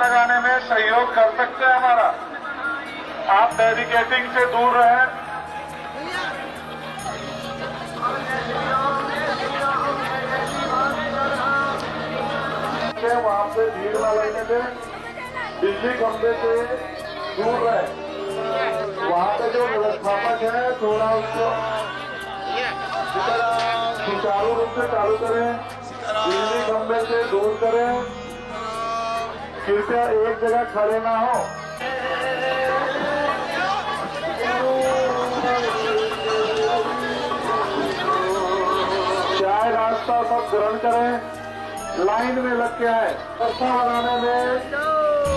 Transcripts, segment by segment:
लगाने में सहयोग कर सकते हैं हमारा। आप बैरिकेडिंग से दूर रहें। वहां पे भीड़ न लगने दें, बिजली खंभे से दूर रहे। वहां पे जो व्यवस्थापक है थोड़ा उसको सुचारू रूप से चालू करें, बिजली खंभे से दूर करें। कृपया एक जगह खड़े ना हो। चाय नाश्ता सब ग्रहण करें, लाइन में लग के आए। व्यवस्था बनाने में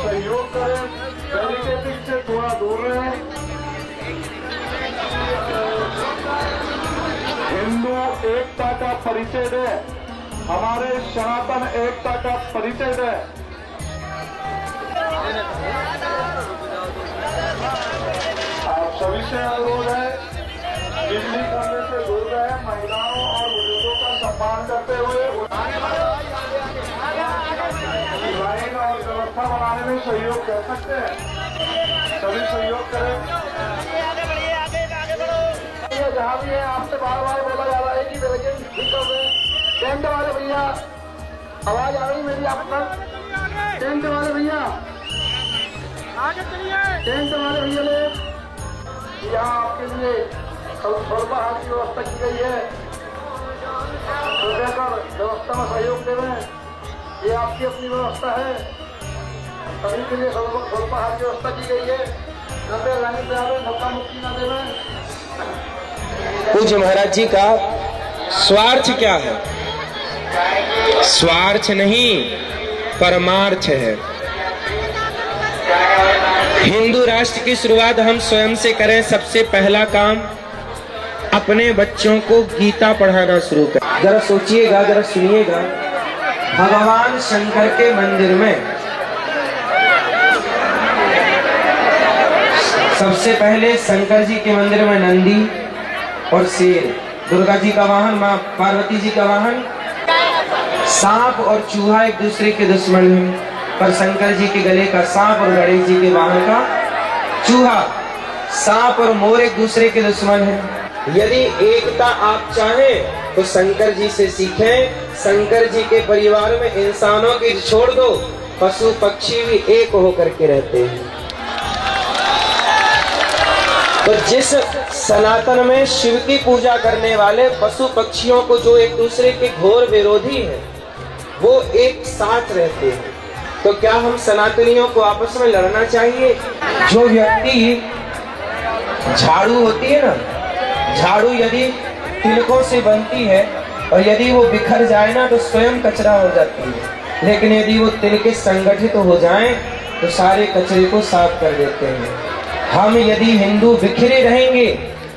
सहयोग करें, बैरिकेडिंग से थोड़ा दूर रहें। हिंदू एकता का परिचय दे, हमारे सनातन एकता का परिचय दे। आप सभी से अनुरोध है, बिजली खंभे से दूर रहे, महिलाओं और बुजुर्गों का सम्मान करते हुए लाइन और व्यवस्था बनाने में सहयोग कर सकते हैं। सभी सहयोग करें। जहाँ भी है आपसे बार बार बोला जा रहा है कि बैरिकेड ठीक कर दें। टेंट वाले भैया, आवाज आ रही मेरी आप तक? टेंट वाले भैया आगे चलिए। टेंट वाले भैया लोग, यहाँ आपके लिए स्वल्प हाथ की व्यवस्था की गई है। कृपया कर व्यवस्था में सहयोग देवें। ये आपकी अपनी व्यवस्था है, सभी के लिए स्वल्प हाथ की व्यवस्था की गई है। कृपया लाइन पे आवे, धक्का मुक्की न देवें। पूज्य महाराज जी का स्वार्थ क्या है? स्वार्थ नहीं, परमार्थ है। हिंदू राष्ट्र की शुरुआत हम स्वयं से करें। सबसे पहला काम अपने बच्चों को गीता पढ़ाना शुरू करें। जरा सोचिएगा, जरा सुनिएगा। भगवान शंकर के मंदिर में सबसे पहले शंकर जी के मंदिर में नंदी और शेर, दुर्गा जी का वाहन, मां पार्वती जी का वाहन। सांप और चूहा एक दूसरे के दुश्मन हैं, पर शंकर जी के गले का सांप और गणेश जी के वाहन का चूहा। सांप और मोर एक दूसरे के दुश्मन हैं। यदि एकता आप चाहें तो शंकर जी से सीखें। शंकर जी के परिवार में इंसानों की छोड़ दो, पशु पक्षी भी एक होकर के रहते हैं। तो जिस सनातन में शिव की पूजा करने वाले पशु पक्षियों को जो एक दूसरे के घोर विरोधी हैं, वो एक साथ रहते हैं, तो क्या हम सनातनियों को आपस में लड़ना चाहिए? जो व्यक्ति झाड़ू होती है ना, झाड़ू यदि तिलकों से बनती है और यदि वो बिखर जाए ना तो स्वयं कचरा हो जाती है, लेकिन यदि वो तिलके संगठित हो जाएं तो सारे कचरे को साफ कर देते हैं। हम यदि हिंदू बिखरे रहेंगे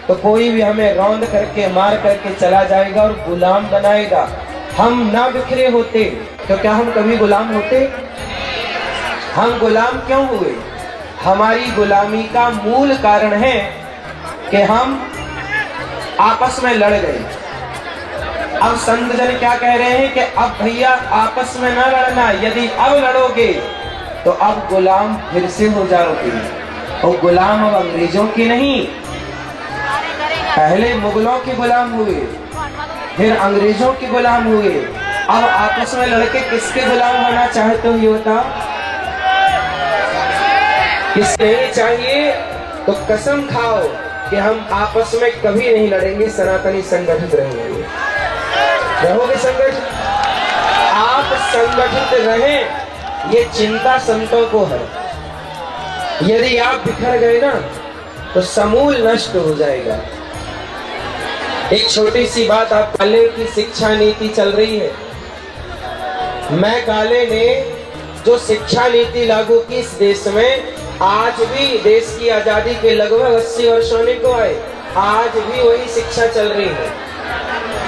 तो कोई भी हमें रौंद करके मार करके चला जाएगा और गुलाम बनाएगा। हम ना बिखरे होते तो क्या हम कभी गुलाम होते? हम गुलाम क्यों हुए? हमारी गुलामी का मूल कारण है कि हम आपस में लड़ गए। अब संत जन क्या कह रहे हैं कि अब भैया आपस में ना लड़ना, यदि अब लड़ोगे तो अब गुलाम फिर से हो जाओगे। और गुलाम अब अंग्रेजों की नहीं, पहले मुगलों के गुलाम हुए, फिर अंग्रेजों के गुलाम हुए। अब आपस में लड़के किसके गुलाम होना चाहते हो ये बताओ? किस नहीं चाहिए तो कसम खाओ कि हम आपस में कभी नहीं लड़ेंगे, सनातनी संगठित रहेंगे। रहोगे संगठित? आप संगठित रहें, ये चिंता संतों को है। यदि आप बिखर गए ना तो समूल नष्ट हो जाएगा। एक छोटी सी बात, आप काले की शिक्षा नीति चल रही है। मैं काले ने जो शिक्षा नीति लागू की इस देश में, आज भी देश की आजादी के लगभग 80 वर्ष होने को आए, आज भी वही शिक्षा चल रही है।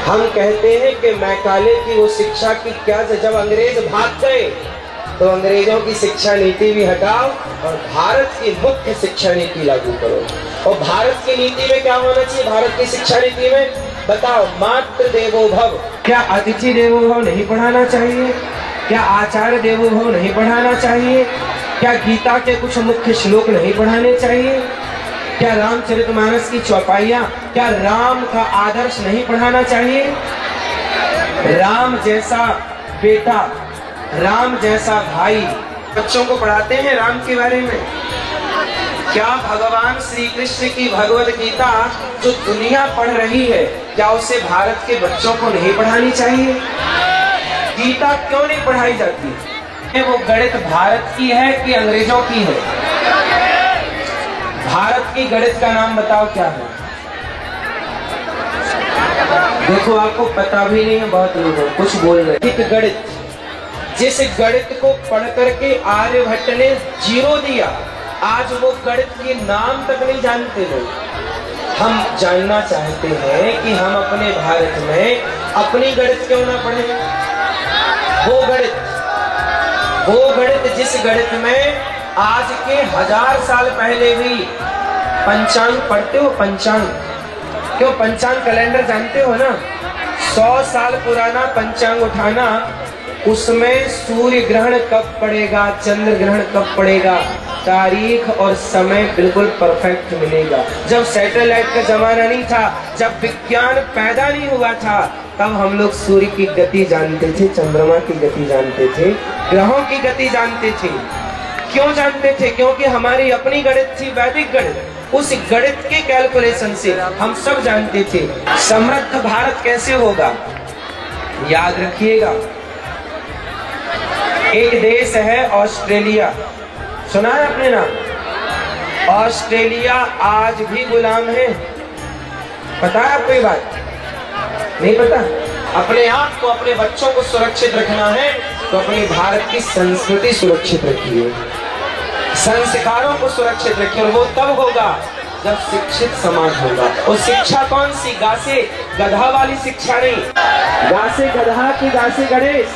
हम कहते हैं कि मैकाले की वो शिक्षा की क्या, जब अंग्रेज भाग गए तो अंग्रेजों की शिक्षा नीति भी हटाओ और भारत की मुख्य शिक्षा नीति लागू करो। और भारत की नीति में क्या होना चाहिए? भारत की शिक्षा नीति में बताओ, मातृ देवो भव। क्या अतिथि देवो भव नहीं पढ़ाना चाहिए? क्या आचार्य देवोभव नहीं पढ़ाना चाहिए? क्या गीता के कुछ मुख्य श्लोक नहीं पढ़ाने चाहिए? क्या रामचरितमानस की चौपाइयां, क्या राम का आदर्श नहीं पढ़ाना चाहिए? राम जैसा बेटा, राम जैसा भाई बच्चों को पढ़ाते हैं राम के बारे में? क्या भगवान श्री कृष्ण की भगवद गीता जो दुनिया पढ़ रही है, क्या उसे भारत के बच्चों को नहीं पढ़ानी चाहिए? गीता क्यों नहीं पढ़ाई जाती? वो गणित भारत की है कि अंग्रेजों की है? भारत की गणित का नाम बताओ क्या है? देखो आपको पता भी नहीं है, बहुत लोग कुछ बोल रहे हैं। एक गणित, जिस गणित को पढ़ करके आर्यभट्ट ने 0 दिया, आज वो गणित के नाम तक नहीं जानते लोग। हम जानना चाहते हैं कि हम अपने भारत में अपनी गणित क्यों ना पढ़ें? वो गणित जिस गणित में आज के 1000 साल पहले भी पंचांग पढ़ते हो? पंचांग क्यों? पंचांग कैलेंडर जानते हो ना? 100 साल पुराना पंचांग उठाना, उसमें सूर्य ग्रहण कब पड़ेगा, चंद्र ग्रहण कब पड़ेगा, तारीख और समय बिल्कुल परफेक्ट मिलेगा। जब सैटेलाइट का जमाना नहीं था, जब विज्ञान पैदा नहीं हुआ था, तब हम लोग सूर्य की गति जानते थे, चंद्रमा की गति जानते थे, ग्रहों की गति जानते थे। क्यों जानते थे? क्योंकि हमारी अपनी गणित थी, वैदिक गणित। उस गणित के कैलकुलेशन से हम सब जानते थे। समृद्ध भारत कैसे होगा? याद रखिएगा, एक देश है ऑस्ट्रेलिया, सुना है आपने नाम? ऑस्ट्रेलिया आज भी गुलाम है। पता है आपको ये बात? नहीं पता? अपने आप को, अपने बच्चों को सुरक्षित रखना है तो अपनी भारत की संस्कृति सुरक्षित रखिए, संस्कारों को सुरक्षित रखिए। और वो तब होगा जब शिक्षित समाज होगा। और शिक्षा कौन सी? गा से गधा वाली शिक्षा नहीं, गा से गधा की गा से गणेश,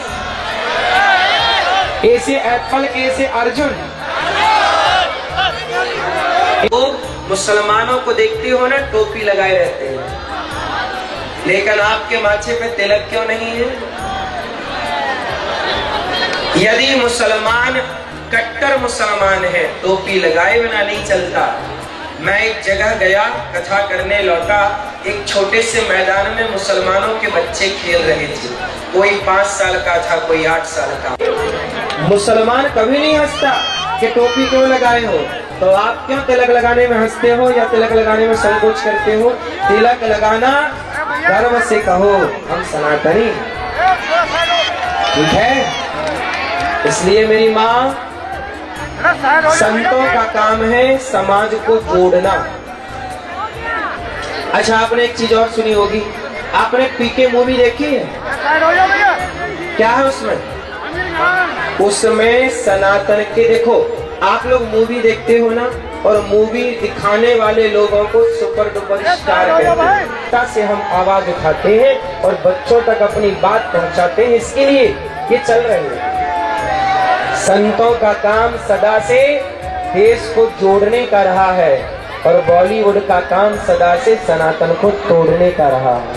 ए से एप्पल, ए से अर्जुन। तो मुसलमानों को देखते हो ना, टोपी लगाए रहते हैं, लेकिन आपके माथे पे तिलक क्यों नहीं है? यदि मुसलमान कट्टर मुसलमान है, टोपी लगाए बिना नहीं चलता। मैं एक जगह गया, कथा करने लौटा, एक छोटे से मैदान में मुसलमानों के बच्चे खेल रहे थे। कोई 5 साल का था, कोई 8 साल का। मुसलमान कभी नहीं हंसता कि टोपी क्यों लगाए हो। तो आप क्यों तिलक लगाने में हंसते हो या तिलक लगाने में संकोच करते हो? तिलक लगाना गर्व से कहो, हम सनातनी, ठीक है? इसलिए मेरी माँ, संतों का काम है समाज को जोड़ना। अच्छा, आपने एक चीज और सुनी होगी, आपने पीके मूवी देखी है? क्या है उसमें? उसमें सनातन के, देखो आप लोग मूवी देखते हो ना, और मूवी दिखाने वाले लोगों को सुपर डुपर स्टार कहते हैं। से हम आवाज उठाते हैं और बच्चों तक अपनी बात पहुंचाते हैं, इसके लिए ये चल रहे हैं। संतों का काम सदा से देश को जोड़ने का रहा है, और बॉलीवुड का काम सदा से सनातन को तोड़ने का रहा है।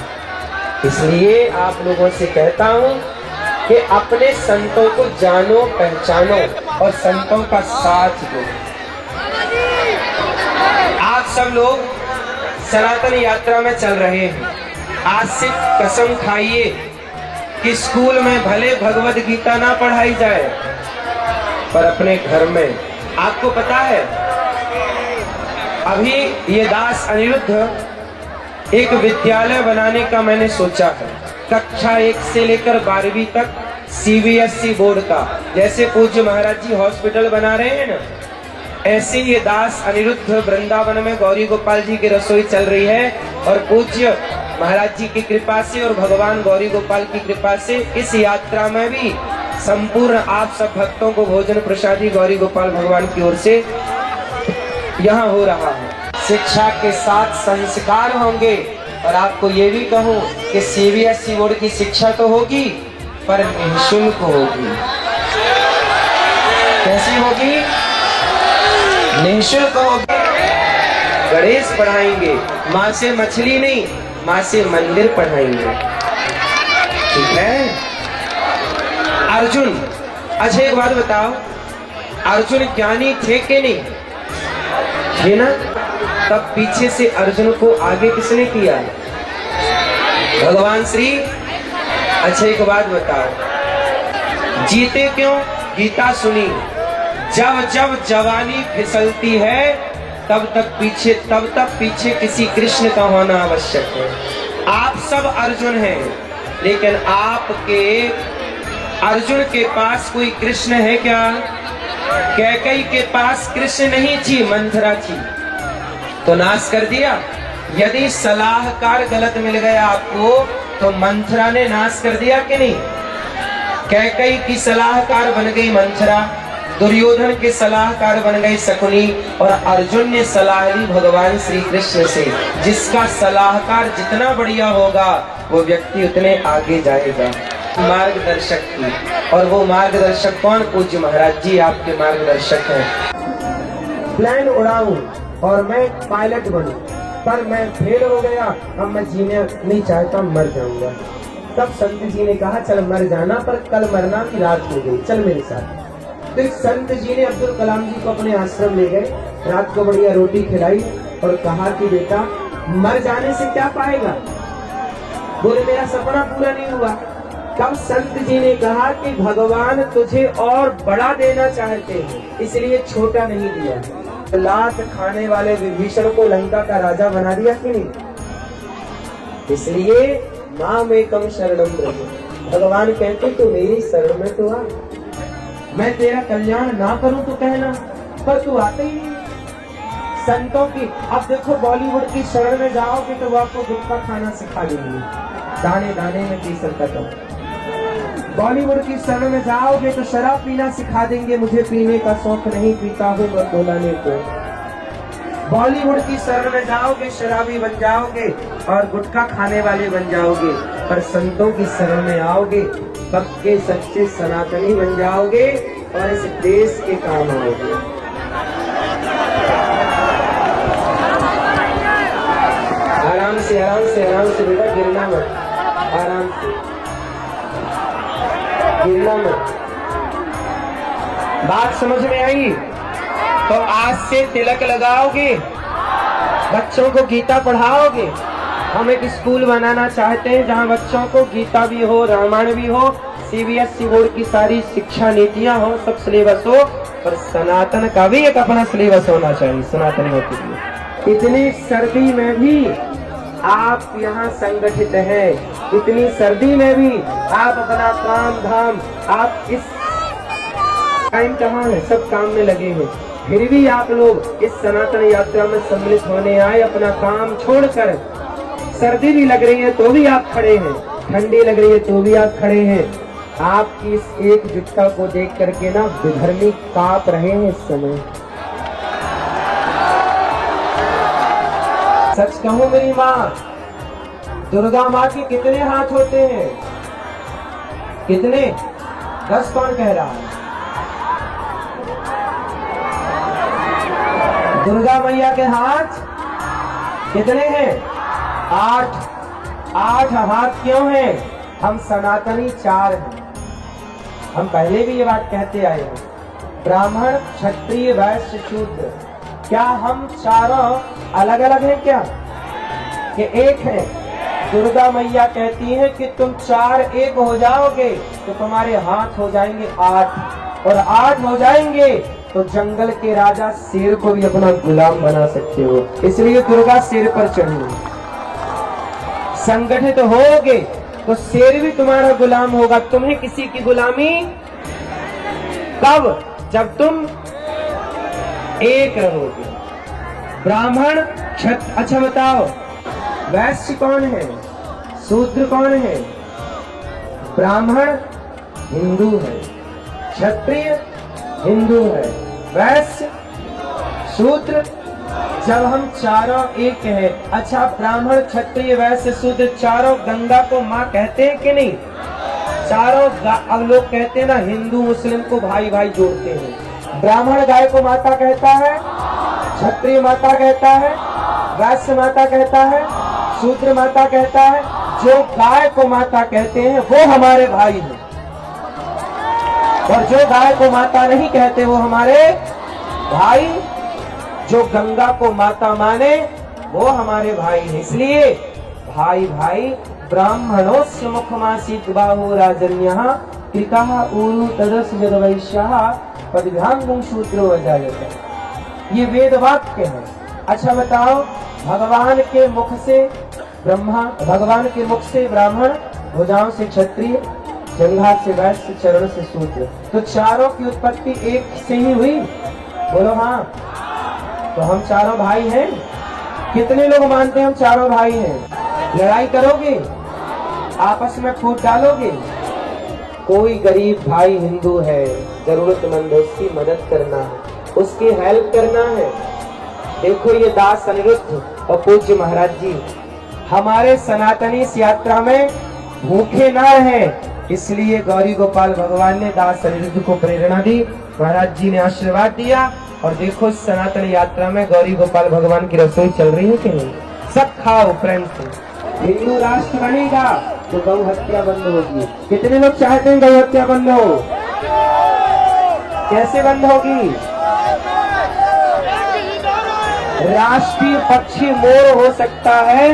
इसलिए आप लोगों से कहता हूं कि अपने संतों को जानो, पहचानो और संतों का साथ दो। आप सब लोग सनातन यात्रा में चल रहे हैं। आज से कसम खाइए कि स्कूल में भले भगवद गीता ना पढ़ाई जाए, पर अपने घर में, आपको पता है अभी ये दास अनिरुद्ध एक विद्यालय बनाने का मैंने सोचा है, कक्षा 1 से लेकर 12वीं तक सीबीएसई बोर्ड का। जैसे पूज्य महाराज जी हॉस्पिटल बना रहे हैं ना, ऐसे ये दास अनिरुद्ध वृंदावन में गौरी गोपाल जी की रसोई चल रही है, और पूज्य महाराज जी की कृपा से और भगवान गौरी गोपाल की कृपा से इस यात्रा में भी संपूर्ण आप सब भक्तों को भोजन प्रसादी गौरी गोपाल भगवान की ओर से यहाँ हो रहा है। शिक्षा के साथ संस्कार होंगे। और आपको ये भी कहूँ कि सीबीएसई बोर्ड की शिक्षा तो होगी, पर निःशुल्क होगी। कैसी होगी? निःशुल्क होगी। गणेश पढ़ाएंगे, माँ से मछली नहीं, माँ से मंदिर पढ़ाएंगे, ठीक है? अर्जुन, अच्छा एक बात बताओ, अर्जुन ज्ञानी थे कि नहीं? थे ना? तब पीछे से अर्जुन को आगे किसने किया? भगवान श्री। अच्छा एक बात बताओ, जीते क्यों? गीता सुनी, जब जब जवानी फिसलती है तब तक पीछे किसी कृष्ण का होना आवश्यक है। आप सब अर्जुन हैं, लेकिन आपके अर्जुन के पास कोई कृष्ण है क्या? कैकेयी के पास कृष्ण नहीं थी, मंथरा थी, तो नाश कर दिया। यदि सलाहकार गलत मिल गया आपको तो मंथरा ने नाश कर दिया कि नहीं? कैकेयी की सलाहकार बन गई मंथरा, दुर्योधन के सलाहकार बन गई शकुनी, और अर्जुन ने सलाह ली भगवान श्री कृष्ण से। जिसका सलाहकार जितना बढ़िया होगा वो व्यक्ति उतने आगे जाएगा। मार्गदर्शक की, और वो मार्गदर्शक कौन? पूज्य महाराज जी आपके मार्गदर्शक हैं। प्लेन उड़ाऊं और मैं पायलट बनूं, पर मैं फेल हो गया, अब मैं जीने नहीं चाहता, मर जाऊंगा। तब संत जी ने कहा चल मर जाना, पर कल मरना की रात हो गई, चल मेरे साथ। तो एक संत जी ने अब्दुल कलाम जी को अपने आश्रम ले गए, रात को बढ़िया रोटी खिलाई और कहा कि बेटा मर जाने से क्या पाएगा? बोले मेरा सपना पूरा नहीं हुआ। तब संत जी ने कहा कि भगवान तुझे और बड़ा देना चाहते हैं, इसलिए छोटा नहीं दिया। लात खाने वाले विभीषण को लंका का राजा बना दिया कि नहीं? इसलिए माम एकम शरणम ब्रह्म, भगवान कहते तू मेरी शरण में तो आ, मैं तेरा कल्याण ना करूं तो कहना, पर तू आते ही नहीं। संतों की, अब देखो बॉलीवुड की शरण में जाओगे तो वो आपको गुटखा खाना सिखा देंगे, दाने दाने में केसर का दम। बॉलीवुड की शरण में जाओगे तो शराब पीना सिखा देंगे, मुझे पीने का शौक नहीं, पीता हूँ मैं बोलाने को। बॉलीवुड की शरण में जाओगे शराबी बन जाओगे और गुटखा खाने वाले बन जाओगे, पर संतों की शरण में आओगे पक्के सच्चे सनातनी बन जाओगे और इस देश के काम आओगे। आराम से आराम से आराम से बेटा, गिरना मत, आराम से गिरना मत। बात समझ में आई? तो आज से तिलक लगाओगे, बच्चों को गीता पढ़ाओगे। हम एक स्कूल बनाना चाहते हैं जहां बच्चों को गीता भी हो, रामायण भी हो, सीबीएसई बोर्ड की सारी शिक्षा नीतियां हो, सब सिलेबस हो, पर सनातन का भी एक अपना सिलेबस होना चाहिए सनातनियों के लिए। इतनी सर्दी में भी आप यहाँ संगठित हैं, इतनी सर्दी में भी आप अपना काम धाम, आप इस टाइम कहाँ है, सब काम में लगे हैं, फिर भी आप लोग इस सनातन यात्रा में सम्मिलित होने आए। अपना काम छोड़कर, सर्दी भी लग रही है तो भी आप खड़े हैं, ठंडी लग रही है तो भी आप खड़े हैं। आपकी इस एकजुटता को देख करके ना विधर्मी कांप रहे हैं इस समय। सच कहूं मेरी माँ, दुर्गा माँ के कितने हाथ होते हैं? कितने? 10 कौन कह रहा है? दुर्गा मैया के हाथ कितने हैं? 8। 8 हाथ क्यों हैं? हम सनातनी 4 हैं। हम पहले भी ये बात कहते आए हैं, ब्राह्मण क्षत्रिय वैश्य शूद्र। क्या हम चारों अलग अलग हैं क्या? कि एक हैं? दुर्गा मैया कहती है कि तुम 4 एक हो जाओगे तो तुम्हारे हाथ हो जाएंगे 8, और 8 हो जाएंगे तो जंगल के राजा शेर को भी अपना गुलाम बना सकते हो। इसलिए दुर्गा शेर पर चढ़ी। संगठित होगे तो शेर भी तुम्हारा गुलाम होगा। तुम्हें किसी की गुलामी कब? जब तुम एक रहोगे। ब्राह्मण क्षत्रिय, अच्छा बताओ वैश्य कौन है, शूद्र कौन है? ब्राह्मण हिंदू है, क्षत्रिय हिंदू है, वैश्य शूद्र। जब हम चारों एक हैं, अच्छा ब्राह्मण क्षत्रिय वैश्य शूद्र चारों गंगा को माँ कहते हैं कि नहीं? चारों, अब लोग कहते हैं ना हिंदू मुस्लिम को भाई भाई जोड़ते हैं। ब्राह्मण गाय को माता कहता है, क्षत्रिय माता कहता है, वैश्य माता कहता है, शूद्र माता कहता है। जो गाय को माता कहते हैं वो हमारे भाई हैं। और जो गाय को माता नहीं कहते वो हमारे भाई, जो गंगा को माता माने वो हमारे भाई हैं। इसलिए भाई भाई ब्राह्मणोस्य मुखमासीत बाहु राजन्यः कृतः ऊरु तदस जगवैश्यः पदभ्याङ्गुं शूद्रो अजायत। ये वेद वाक्य है। अच्छा बताओ, भगवान के मुख से ब्रह्मा, भगवान के मुख से ब्राह्मण, भुजाओं से क्षत्रिय, जंघा से वैश्य, चरण से शूद्र, तो चारों की उत्पत्ति एक से ही हुई। बोलो हाँ। तो हम चारों भाई हैं। कितने लोग मानते हैं हम चारों भाई हैं? लड़ाई करोगे? आपस में फूट डालोगे? कोई गरीब भाई हिंदू है, जरूरतमंद है, उसकी मदद करना है, उसकी हेल्प करना है। देखो ये दास अनिरुद्ध और पूज्य महाराज जी हमारे सनातनी इस यात्रा में भूखे ना रहे, इसलिए गौरी गोपाल भगवान ने दास अनिरुद्ध को प्रेरणा दी, महाराज जी ने आशीर्वाद दिया। और देखो सनातन यात्रा में गौरी गोपाल भगवान की रसोई चल रही है कि नहीं? सब खाओ प्रेम से। हिंदू राष्ट्र बनेगा तो गौ हत्या बंद होगी। कितने लोग चाहते हैं गौ हत्या बंद हो? कैसे बंद होगी? राष्ट्रीय पक्षी मोर हो सकता है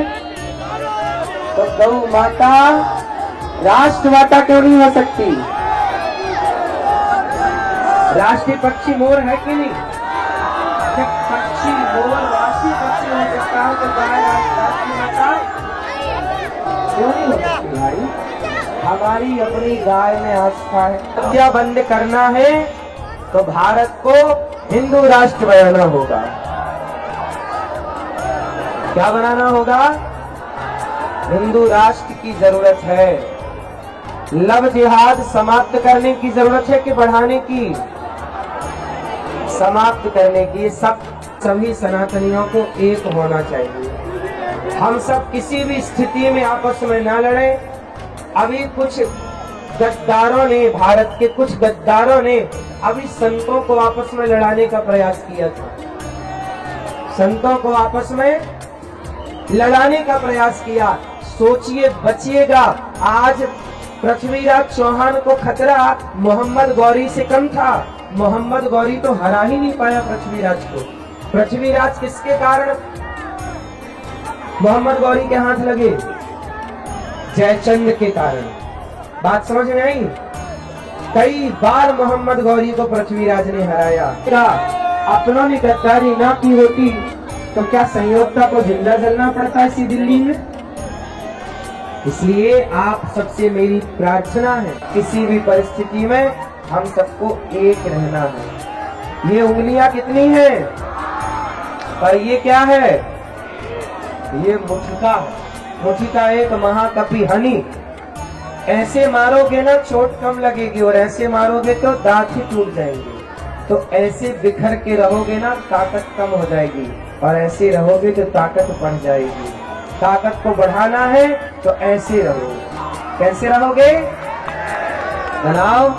तो गौ माता राष्ट्र माता क्यों नहीं हो सकती? राष्ट्रीय पक्षी मोर है कि नहीं? जब पक्षी मोर राष्ट्रीय पक्षी हो सकता है तो गाय राष्ट्रीय माता क्यों नहीं हो सकती भाई? हमारी अपनी गाय में आस्था है। हत्या बंद करना है तो भारत को हिंदू राष्ट्र बनाना होगा। क्या बनाना होगा? हिंदू राष्ट्र की जरूरत है। लव जिहाद समाप्त करने की जरूरत है कि बढ़ाने की? समाप्त करने की। सभी सनातनियों को एक होना चाहिए। हम सब किसी भी स्थिति में आपस में ना लड़े। अभी कुछ गद्दारों ने, भारत के कुछ गद्दारों ने अभी संतों को आपस में लड़ाने का प्रयास किया था। संतों को आपस में लड़ाने का प्रयास किया। सोचिए, बचिएगा। आज पृथ्वीराज चौहान को खतरा मोहम्मद गौरी से कम था। मोहम्मद गौरी तो हरा ही नहीं पाया पृथ्वीराज को। पृथ्वीराज किसके कारण मोहम्मद गौरी के हाथ लगे? जयचंद के कारण। बात समझ में आई? कई बार मोहम्मद गौरी को पृथ्वीराज ने हराया। क्या अपनों ने गद्दारी ना की होती तो क्या संयोगता को जिंदा जलना पड़ता इसी दिल्ली में? इसलिए आप सबसे मेरी प्रार्थना है, किसी भी परिस्थिति में हम सबको एक रहना है। ये उंगलियां कितनी हैं? पर ये क्या है? ये मुठिका है। मुठिका एक महाकपि हनी। ऐसे मारोगे ना चोट कम लगेगी और ऐसे मारोगे तो दांत ही टूट जाएंगे। तो ऐसे बिखर के रहोगे ना ताकत कम हो जाएगी और ऐसे रहोगे तो ताकत बढ़ जाएगी। ताकत को बढ़ाना है तो ऐसे रहो। कैसे रहोगे? बनाओ।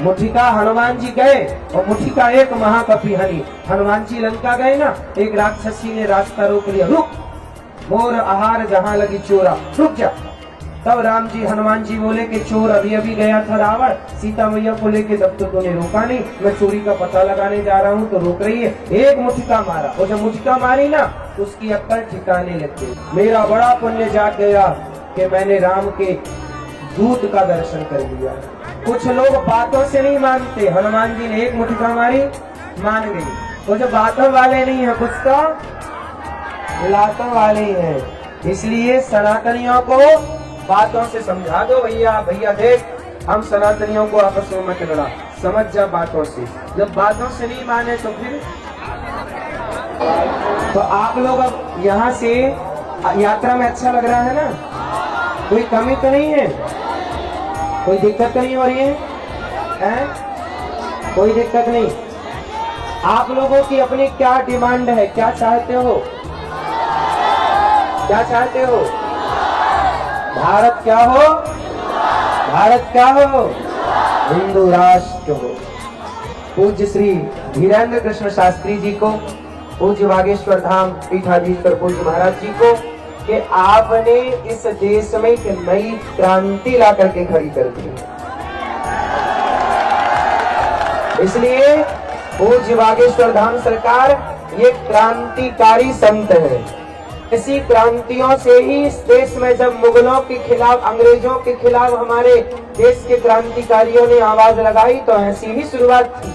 मुठिका हनुमान जी गए और मुठिका एक महाकपि हनी। हनुमान जी लंका गए ना, एक राक्षसी ने रास्ता रोक लिया। रुक, मोर आहार जहां लगी चोरा, रुक जा। तब राम जी, हनुमान जी बोले कि चोर अभी अभी गया था रावण, सीता मैया को लेके, तब तो तूने रोका नहीं। मैं चोरी का पता लगाने जा रहा हूँ तो रोक रही है। एक मुठिका मारा और जब मुठिका मारी ना तो उसकी अक्ल ठिकाने लग गई। मेरा बड़ा पुण्य जाग गया कि मैंने राम के दूत का दर्शन कर लिया। कुछ लोग बातों से नहीं मानते। हनुमान जी ने एक मुठिका मारी, मान गई। तो जो बातों वाले नहीं है, कुछ तो लातों वाले ही हैं। इसलिए सनातनियों को बातों से समझा दो। भैया भैया देख, हम सनातनियों को आपस में मत लड़ा, समझ जा बातों से। जब बातों से नहीं माने तो फिर तो आप लोग अब यहाँ से यात्रा में अच्छा लग रहा है ना? कोई कमी तो नहीं है? कोई दिक्कत तो नहीं हो रही है? कोई दिक्कत नहीं। आप लोगों की अपनी क्या डिमांड है? क्या चाहते हो? क्या चाहते हो? भारत क्या हो? भारत क्या हो? हिंदू राष्ट्र हो। पूज्य श्री धीरेन्द्र कृष्ण शास्त्री जी को, पूज्य बागेश्वर धाम पीठाधीश्वर पूज्य महाराज जी को, कि आपने इस देश में एक नई क्रांति ला करके खड़ी कर दी। इसलिए पूज्य बागेश्वर धाम सरकार ये क्रांतिकारी संत है। इसी क्रांतियों से ही इस देश में जब मुगलों के खिलाफ, अंग्रेजों के खिलाफ हमारे देश के क्रांतिकारियों ने आवाज लगाई तो ऐसी ही शुरुआत थी।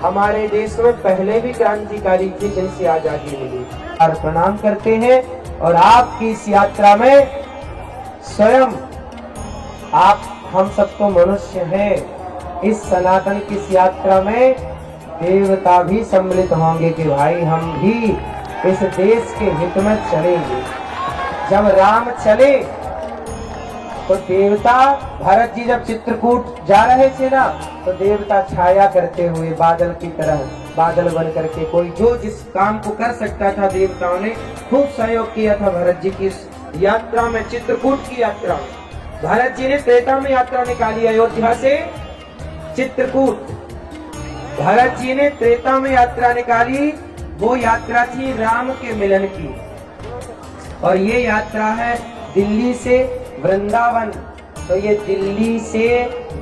हमारे देश में पहले भी क्रांतिकारी थे जिनसे आजादी मिली। और प्रणाम करते हैं और आपकी इस यात्रा में स्वयं आप, हम सब तो मनुष्य हैं, इस सनातन की इस यात्रा में देवता भी सम्मिलित होंगे कि भाई हम भी इस देश के हित में चलेंगे। जब राम चले तो देवता, भरत जी जब चित्रकूट जा रहे थे ना, तो देवता छाया करते हुए बादल की तरह, बादल बन करके, कोई जो जिस काम को कर सकता था देवताओं ने खूब सहयोग किया था भरत जी की इस यात्रा में, चित्रकूट की यात्रा। भरत जी ने त्रेता में यात्रा निकाली अयोध्या से चित्रकूट। भरत जी ने त्रेता में यात्रा निकाली, वो यात्रा थी राम के मिलन की। और ये यात्रा है दिल्ली से वृंदावन। तो ये दिल्ली से,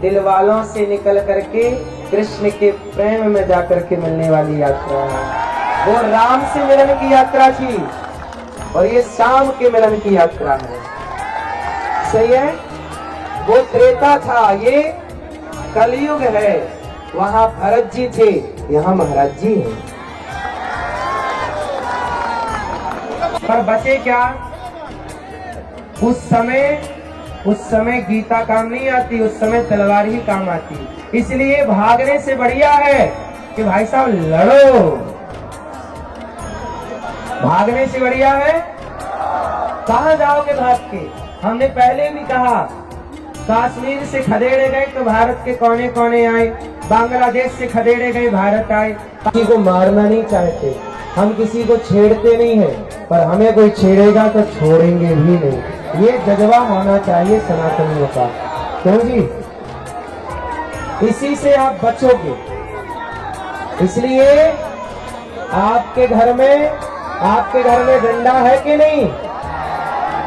दिल वालों से निकल करके कृष्ण के प्रेम में जाकर के मिलने वाली यात्रा है। वो राम से मिलन की यात्रा थी और ये शाम के मिलन की यात्रा है। सही है? वो त्रेता था, ये कलयुग है। वहाँ भरत जी थे, यहाँ महाराज जी हैं। पर बचे क्या? उस समय गीता काम नहीं आती, उस समय तलवार ही काम आती। इसलिए भागने से बढ़िया है कि भाई साहब लड़ो। भागने से बढ़िया है, कहाँ जाओगे भाग के? हमने पहले भी कहा, कश्मीर से खदेड़े गए तो भारत के कोने कोने आए, बांग्लादेश से खदेड़े गए भारत आए। किसी को मारना नहीं चाहते, हम किसी को छेड़ते नहीं है, पर हमें कोई छेड़ेगा तो छोड़ेंगे भी नहीं। ये जज्बा होना चाहिए सनातनियों का। क्यों जी? इसी से आप बचोगे। इसलिए आपके घर में डंडा है कि नहीं?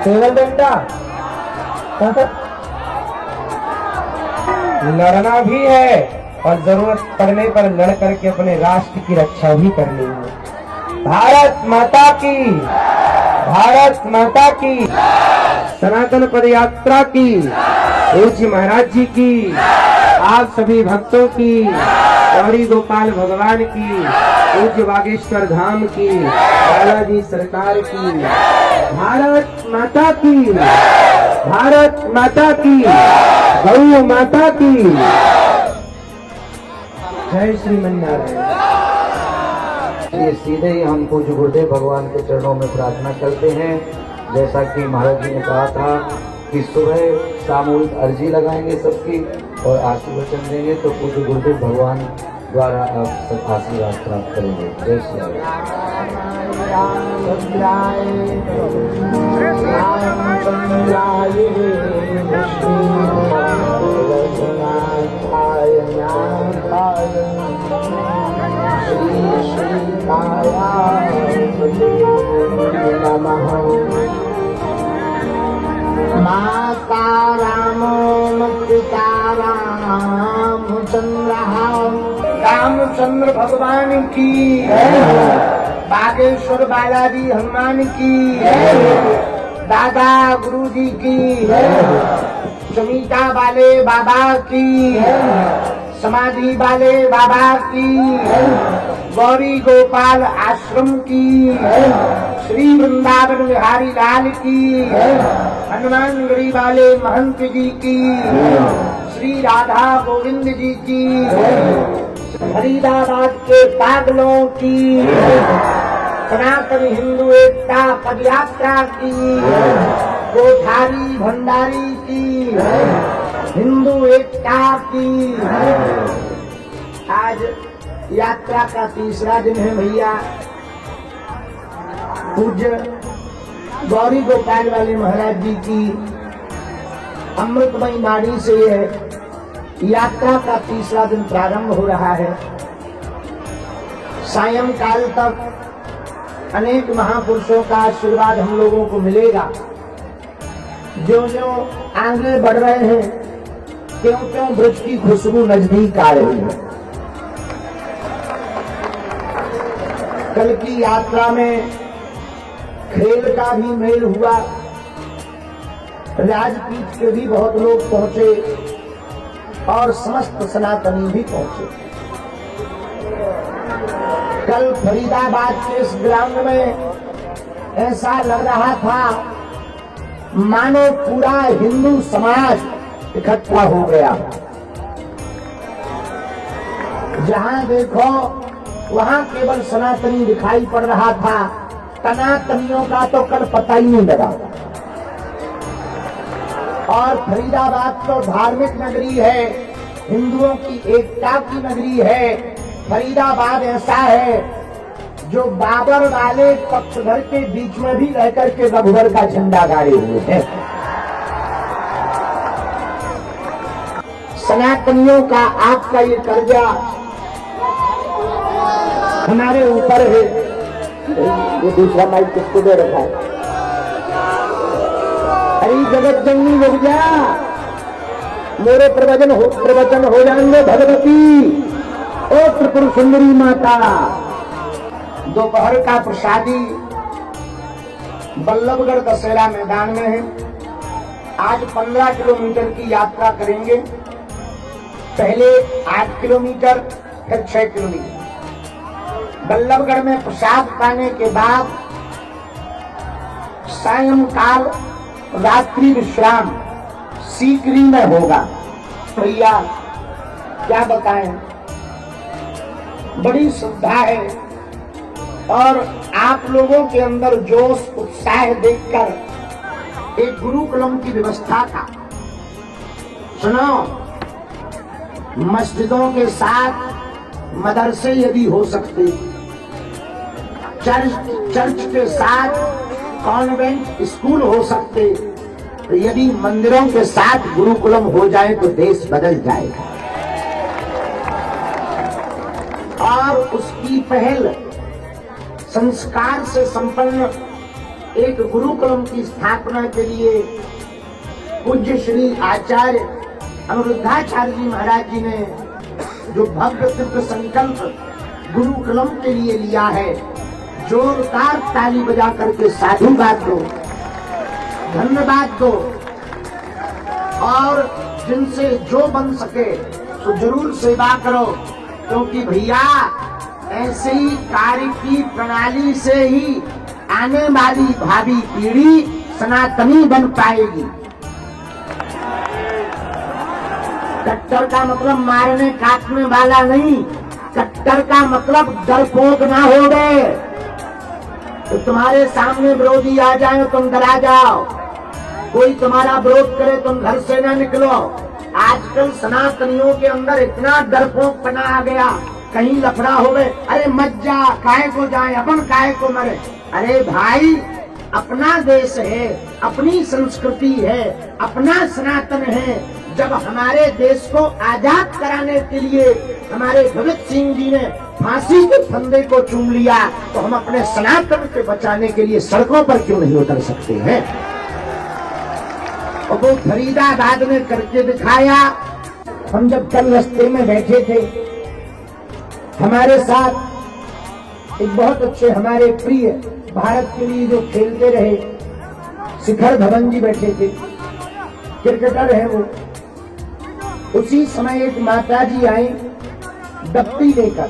केवल डंडा, लड़ना भी है और जरूरत पड़ने पर लड़ करके अपने राष्ट्र की रक्षा भी करनी है। भारत माता की, भारत माता की, सनातन पद यात्रा की, पूज्य महाराज जी की, आप सभी भक्तों की, गौरी गोपाल भगवान की, पूज्य बागेश्वर धाम की, बालाजी सरकार की, भारत माता की, भारत माता की, गौ माता की जय श्रीमन्नारायण। ये सीधे ही हम पूज्य गुरुदेव भगवान के चरणों में प्रार्थना करते हैं। जैसा कि महाराज जी ने कहा था कि सुबह सामूहिक अर्जी लगाएंगे सबकी और आशीर्वचन देंगे, तो पूज्य गुरुदेव भगवान द्वारा आप सब आशीर्वाद प्राप्त करेंगे। जय श्री माता रामो पिता रामचंद्र, रामचंद्र भगवान की, बागेश्वर बालाजी हनुमान की, दादा गुरुजी की, समीता वाले बाबा की, समाधि वाले बाबा की, गौरी गोपाल आश्रम की, श्री वृंदावन बिहारी लाल की, हनुमानगढ़ी वाले महंत जी की, श्री राधा गोविंद जी की, फरीदाबाद के पागलों की, सनातन हिंदू एकता पदयात्रा की, कोठारी भंडारी की, हिंदू एकता की। आज यात्रा का तीसरा दिन है भैया। पूज्य गौरी गोपाल वाले महाराज जी की अमृतमयी वाणी से यात्रा का तीसरा दिन प्रारंभ हो रहा है। सायंकाल तक अनेक महापुरुषों का आशीर्वाद हम लोगों को मिलेगा। जो जो आगे बढ़ रहे हैं, क्यों क्यों ब्रज की खुशबू नजदीक आ रही है। कल की यात्रा में खेल का भी मेल हुआ, राजपीठ के भी बहुत लोग पहुंचे और समस्त सनातनी भी पहुंचे। कल फरीदाबाद के इस ग्राउंड में ऐसा लग रहा था मानो पूरा हिंदू समाज इकट्ठा हो गया। जहां देखो वहां केवल सनातनी दिखाई पड़ रहा था, सनातनियों का तो कल पता ही नहीं लगा। और फरीदाबाद तो धार्मिक नगरी है, हिंदुओं की एकता की नगरी है। फरीदाबाद ऐसा है जो बाबर वाले पक्षधर के बीच में भी रहकर के रघुवर का झंडा गाड़े हुए हैं। सनातनियों का आपका ये कर्जा हमारे ऊपर है। ये दूसरा माइक किसको दे रखा है? अरे जगत जननी रुक जा, मेरे प्रवचन हो जाएंगे भगवती ओ त्रिपुर सुंदरी माता। दोपहर का प्रसादी बल्लभगढ़ दशहरा मैदान में है। आज 15 किलोमीटर की यात्रा करेंगे, पहले 8 किलोमीटर फिर 6 किलोमीटर। बल्लभगढ़ में प्रसाद पाने के बाद सायंकाल रात्रि विश्राम सीकरी में होगा। भैया क्या बताएं, बड़ी श्रद्धा है और आप लोगों के अंदर जोश उत्साह देखकर एक गुरुकुलम की व्यवस्था था। सुनो, मस्जिदों के साथ मदरसे यदि हो सकते, चर्च के साथ कॉन्वेंट स्कूल हो सकते, तो यदि मंदिरों के साथ गुरुकुलम हो जाए तो देश बदल जाएगा। और उसकी पहल संस्कार से संपन्न एक गुरुकुलम की स्थापना के लिए पूज्य श्री आचार्य अनुरुद्धाचार्य जी महाराज जी ने जो भव्य दिव्य संकल्प गुरुकुलम के लिए लिया है, जोरदार ताली बजा करके साधुवाद दो, धन्यवाद दो। और जिनसे जो बन सके तो जरूर सेवा करो, क्योंकि भैया ऐसे ही कार्य की प्रणाली से ही आने वाली भावी पीढ़ी सनातनी बन पाएगी। कट्टर का मतलब मारने काटने वाला नहीं, कट्टर का मतलब डरपोक ना हो गए। तो तुम्हारे सामने विरोधी आ जाए तुम डरा जाओ, कोई तुम्हारा विरोध करे तुम घर से ना निकलो। आजकल सनातनियों के अंदर इतना डरपोकपना आ गया, कहीं लफड़ा हो गए, अरे मत जा, काहे को जाए, अपन काहे को मरे। अरे भाई, अपना देश है, अपनी संस्कृति है, अपना सनातन है। जब हमारे देश को आजाद कराने के लिए हमारे भगत सिंह जी ने फांसी के फंदे को चूम लिया, तो हम अपने सनातन के बचाने के लिए सड़कों पर क्यों नहीं उतर सकते हैं? और वो फरीदाबाद में करके दिखाया। हम जब कल रास्ते में बैठे थे, हमारे साथ एक बहुत अच्छे हमारे प्रिय भारत के लिए जो खेलते रहे शिखर धवन जी बैठे थे, क्रिकेटर है वो। उसी समय एक माता जी आई डप्पी लेकर।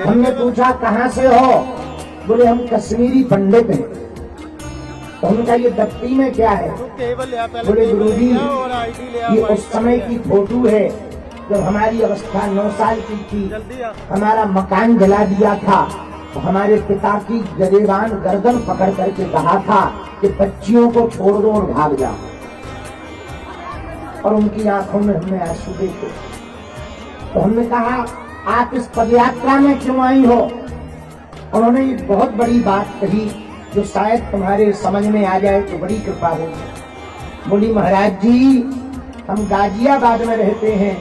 हमने पूछा कहाँ से हो? बोले हम कश्मीरी पंडित हैं। तो हमने कहा ये डप्पी में क्या है? बोले गुरुजी ये उस समय की फोटो है जब हमारी अवस्था 9 साल की थी, हमारा मकान जला दिया था, तो हमारे पिता की जजेबान गर्दन पकड़ करके कहा था कि बच्चियों को छोड़ दो और भाग जाओ। और उनकी आंखों में हमने आंसू देखे। तो हमने कहा आप इस पदयात्रा में क्यों आई हो? उन्होंने एक बहुत बड़ी बात कही जो शायद तुम्हारे समझ में आ जाए तो बड़ी कृपा होगी। बोली महाराज जी, हम गाजियाबाद में रहते हैं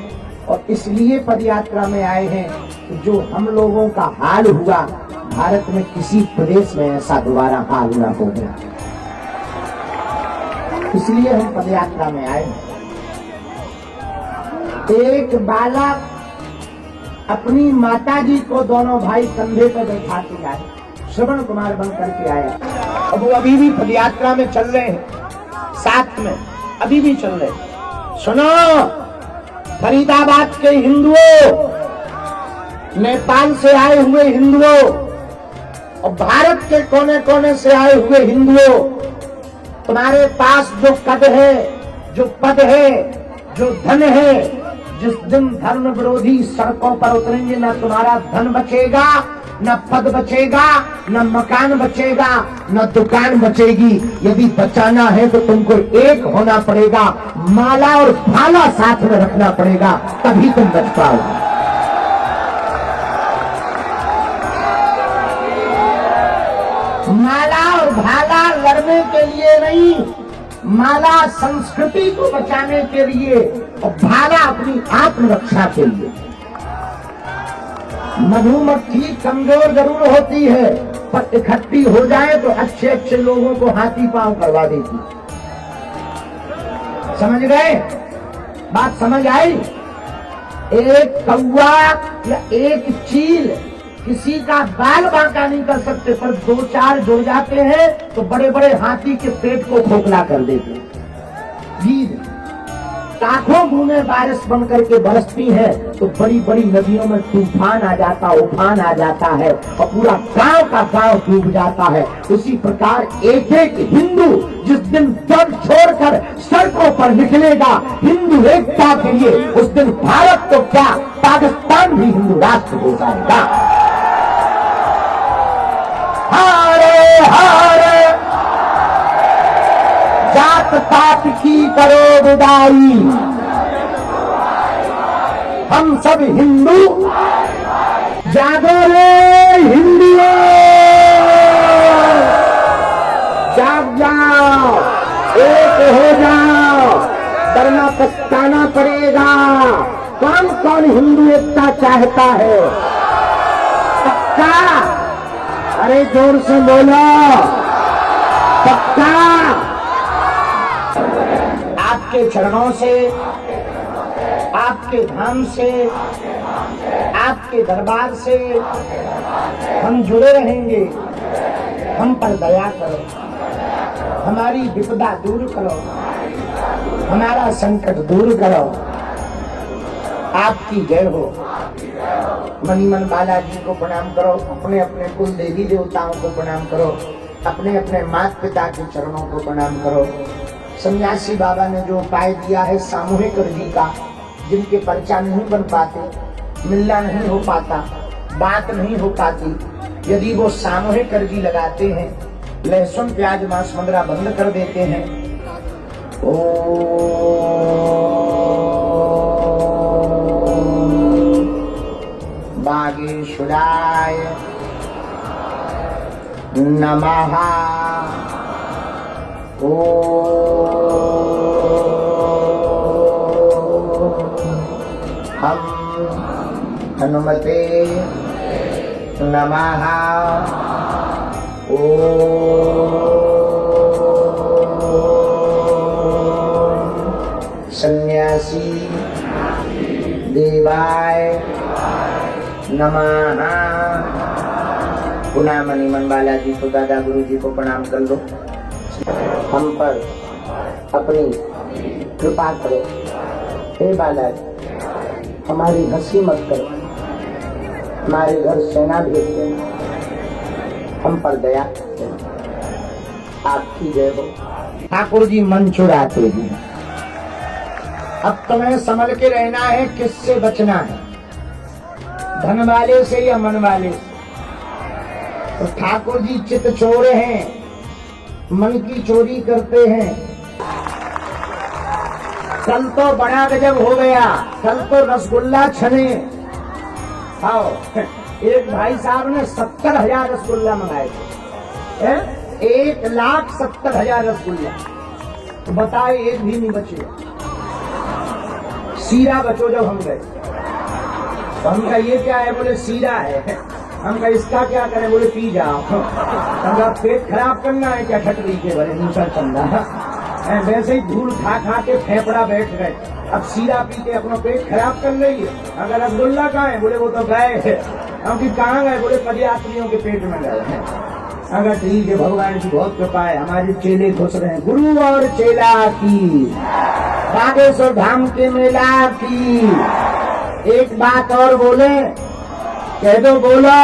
और इसलिए पदयात्रा में आए हैं कि जो हम लोगों का हाल हुआ भारत में किसी प्रदेश में ऐसा दोबारा हाल न हो गया, इसलिए हम पदयात्रा में आए हैं। एक बालक अपनी माता जी को दोनों भाई कंधे पर बैठा के आए, श्रवण कुमार बन करके आया। अब वो अभी भी पदयात्रा में चल रहे हैं, साथ में अभी भी चल रहे हैं। सुनो फरीदाबाद के हिंदुओं, नेपाल से आए हुए हिंदुओं और भारत के कोने कोने से आए हुए हिंदुओं, तुम्हारे पास जो कद है, जो पद है, जो धन है, जिस दिन धर्म विरोधी सड़कों पर उतरेंगे, न तुम्हारा धन बचेगा, न पद बचेगा, न मकान बचेगा, न दुकान बचेगी। यदि बचाना है तो तुमको एक होना पड़ेगा, माला और भाला साथ में रखना पड़ेगा, तभी तुम बच पाओगे। माला और भाला लड़ने के लिए नहीं, माला संस्कृति को बचाने के लिए और भाला अपनी आत्मरक्षा के लिए। मधुमक्खी कमजोर जरूर होती है, पर इकट्ठी हो जाए तो अच्छे अच्छे लोगों को हाथी पांव करवा देती। समझ गए? बात समझ आई? एक कौवा या एक चील किसी का बाल बांका नहीं कर सकते, पर दो चार जुड़ जाते हैं तो बड़े बड़े हाथी के पेट को खोखला कर देते हैं। जीद लाखों बूंदें बारिश बन करके बरसती है तो बड़ी बड़ी नदियों में तूफान आ जाता, उफान आ जाता है और पूरा गांव का गांव डूब जाता है। उसी प्रकार एक एक हिंदू जिस दिन दम छोड़कर सड़कों पर निकलेगा हिंदू एकता के लिए, उस दिन भारत तो क्या पाकिस्तान भी हिंदू राष्ट्र हो जाएगा। हारे हारे जात पात की करो विदाई, हम सब हिंदू जागो रे हिंदुओं, जाग जाओ, एक हो जाओ, डरना पछताना पड़ेगा। कौन कौन हिंदू एकता चाहता है? पक्का? अरे जोर से बोलो, पक्का? आपके चरणों से, आपके धाम से, आपके दरबार से हम जुड़े रहेंगे। हम पर दया करो, हमारी विपदा दूर करो, हमारा संकट दूर करो। आपकी जय हो। मणिमन बालाजी को प्रणाम करो, अपने अपने कुल देवी देवताओं को प्रणाम करो, अपने अपने माता पिता के चरणों को प्रणाम करो। सन्यासी बाबा ने जो उपाय दिया है सामूहिक अर्जी का, जिनके पर्चा नहीं बन पाते, मिलना नहीं हो पाता, बात नहीं हो पाती, यदि वो सामूहिक अर्जी लगाते हैं, लहसुन प्याज मांस मदिरा बंद कर देते हैं, बागेश्वराय नमः। हम हनुमते नमः। सन्यासी देवाय नमः। पुनः मणिमन बालाजी को, दादा गुरु जी को प्रणाम कर लो। हम पर अपनी कृपा करो। हे बालाजी, हमारी हंसी मत करो, हमारे घर सेना भेज देना, हम पर दया करते। आपकी जय हो। ठाकुर जी मन चुराते हैं। अब तुम्हें संभल के रहना है, किससे बचना है, धन वाले से या मन वाले से। तो ठाकुर जी चित चोर हैं, मन की चोरी करते हैं। कल तो बड़ा गजब हो गया, कल तो रसगुल्ला छने। आओ, एक भाई साहब ने 70,000 रसगुल्ला मंगाए थे। 1,70,000 रसगुल्ला। तो बताए एक भी नहीं बचे। सीरा बचो जब हम गए तो हम कहा ये क्या है? बोले सीरा है। हम कहा इसका क्या करें? बोले पी जाओ। हम कहा पेट खराब करना है क्या? ठटरी के बड़े दूसरा चंदा। वैसे ही धूल खा खा के फेफड़ा बैठ गए। अब सीरा पी के अपना पेट खराब कर रही है। अगर रसगुल्ला कहाँ है, बोले वो तो गए हैं। क्योंकि कहाँ गए, बोले पदयात्रियों के पेट में गए हैं। अगर ठीक है, भगवान की बहुत कृपा है, हमारे चेले खुश रहे। गुरु और चेला की, बागेश्वर धाम के मेला की। एक बात और बोले, कह दो, बोलो।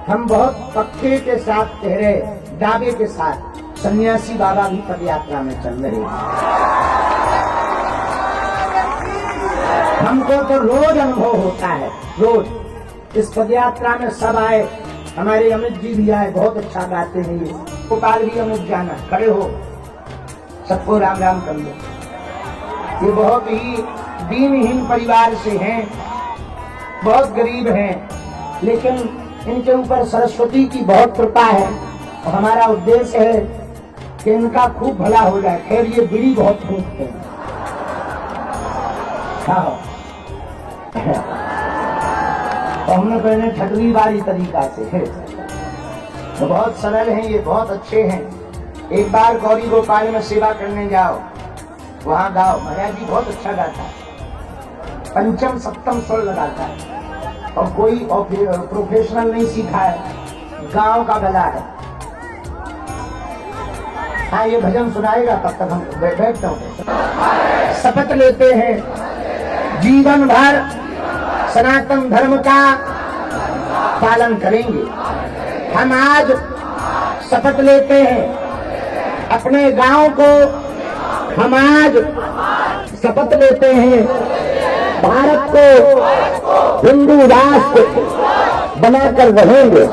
हम बहुत पक्के के साथ कह रहे, दावे के साथ, सन्यासी बाबा भी पद यात्रा में चल रहे हैं। हमको तो रोज अनुभव होता है, रोज। इस पद यात्रा में सब आए, हमारे अमित जी भी आए, बहुत अच्छा गाते हैं ये। गोपाल भी अमित जाना, खड़े हो, सबको राम राम कर लो। ये बहुत ही दीनहीन परिवार से हैं, बहुत गरीब हैं, लेकिन इनके ऊपर सरस्वती की बहुत कृपा है और हमारा उद्देश्य है कि इनका खूब भला हो जाए। खैर, ये बीड़ी बहुत फूंकते हैं। तो हमने पहले ठगवी वाली तरीका से है, तो बहुत सरल हैं ये, बहुत अच्छे हैं। एक बार गौरी गोपाल में सेवा करने जाओ, वहाँ गाओ। महाराज जी बहुत अच्छा गाता है, पंचम सप्तम स्वर लगाता है और कोई प्रोफेशनल नहीं सीखा है, गांव का गला है। हाँ, ये भजन सुनाएगा, तब तक हम बैठते हैं। शपथ लेते हैं जीवन भर सनातन धर्म का पालन करेंगे। हम आज शपथ लेते हैं अपने गांव को, हम आज शपथ लेते हैं भारत को हिंदू राष्ट्र बनाकर रहेंगे।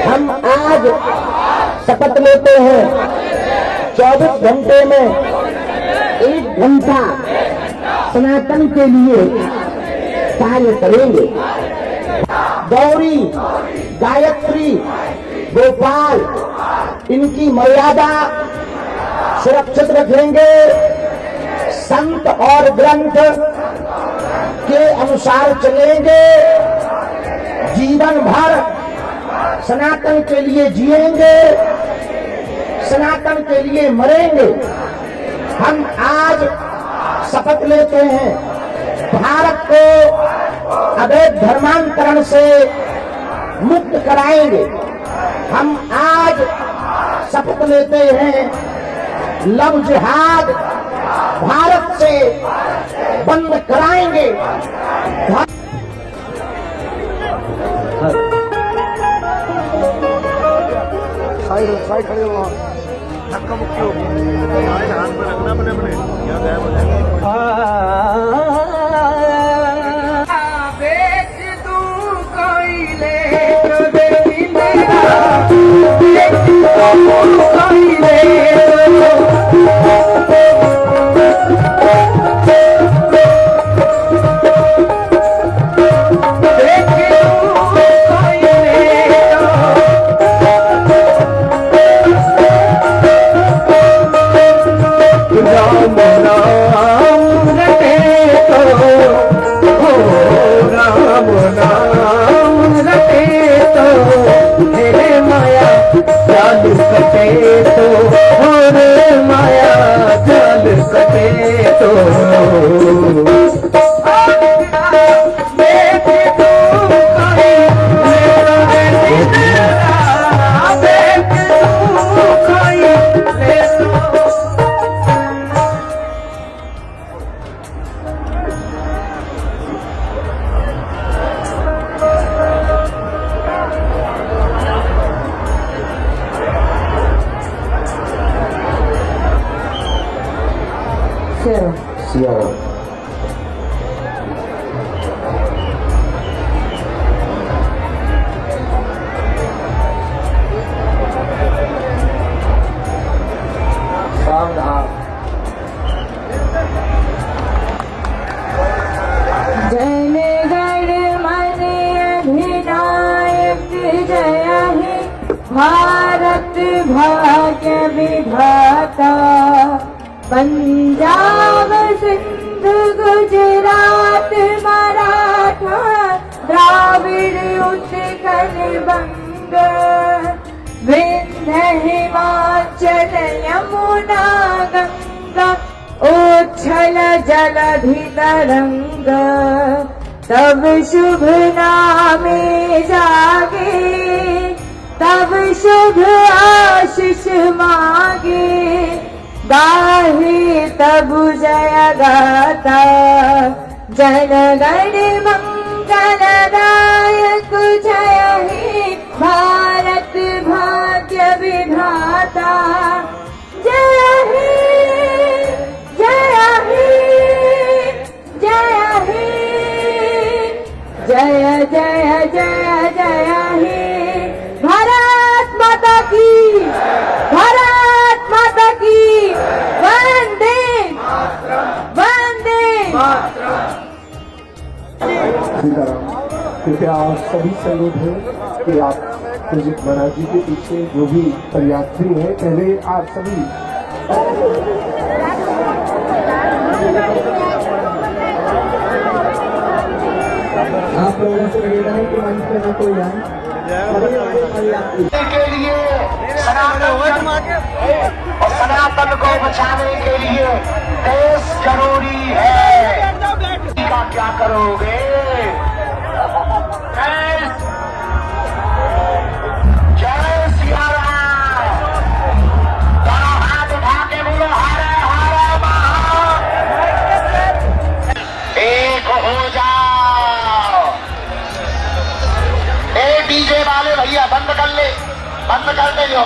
हम आज शपथ लेते हैं 24 घंटे में 1 घंटा सनातन के लिए कार्य करेंगे। गौरी, गायत्री, गोपाल, इनकी मर्यादा सुरक्षित रखेंगे। संत और ग्रंथ के अनुसार चलेंगे। जीवन भर सनातन के लिए जिएंगे, सनातन के लिए मरेंगे। हम आज शपथ लेते हैं भारत को अवैध धर्मांतरण से मुक्त कराएंगे। हम आज शपथ लेते हैं लव जिहाद भारत से बंद कराएंगे। साइड खड़े हो, धक्का मुक्की होगी, हाथ में रखना अपने क्या गायब हो जाएंगे। भारत भाग्य विधाता, पंजाब सिंध गुजरात मराठा द्राविड़ उत्कल बंग, विंध्य हिमाचल यमुना गंगा उच्छल जलधि तरंग तब शुभ नामे जागे, तब शुभ आशीष मांगे, गाहे तब जय गाता जन गण मंगलदायक जय हे भारत भाग्य विधाता जय हे जय हे जय हे जय जय जय जय हे भारत माता की, भारत माता की वंदे वंदे सीताराम। कृपया आप सभी से अनुरोध है कि आप सुजीत महाराज जी के पीछे जो भी यात्री है, पहले आप सभी आप लोगों से निवेदन है कि मंच पे ना कोई आए। के लिए सनातन को बचाने के लिए देश जरूरी है। का क्या करोगे? जय सिया राम। दोनों हाथ उठा के बोलो हरे हरे महादेव। एक हो जाओ। ए डीजे वाले भैया बंद कर ले, बंद कर दे जो।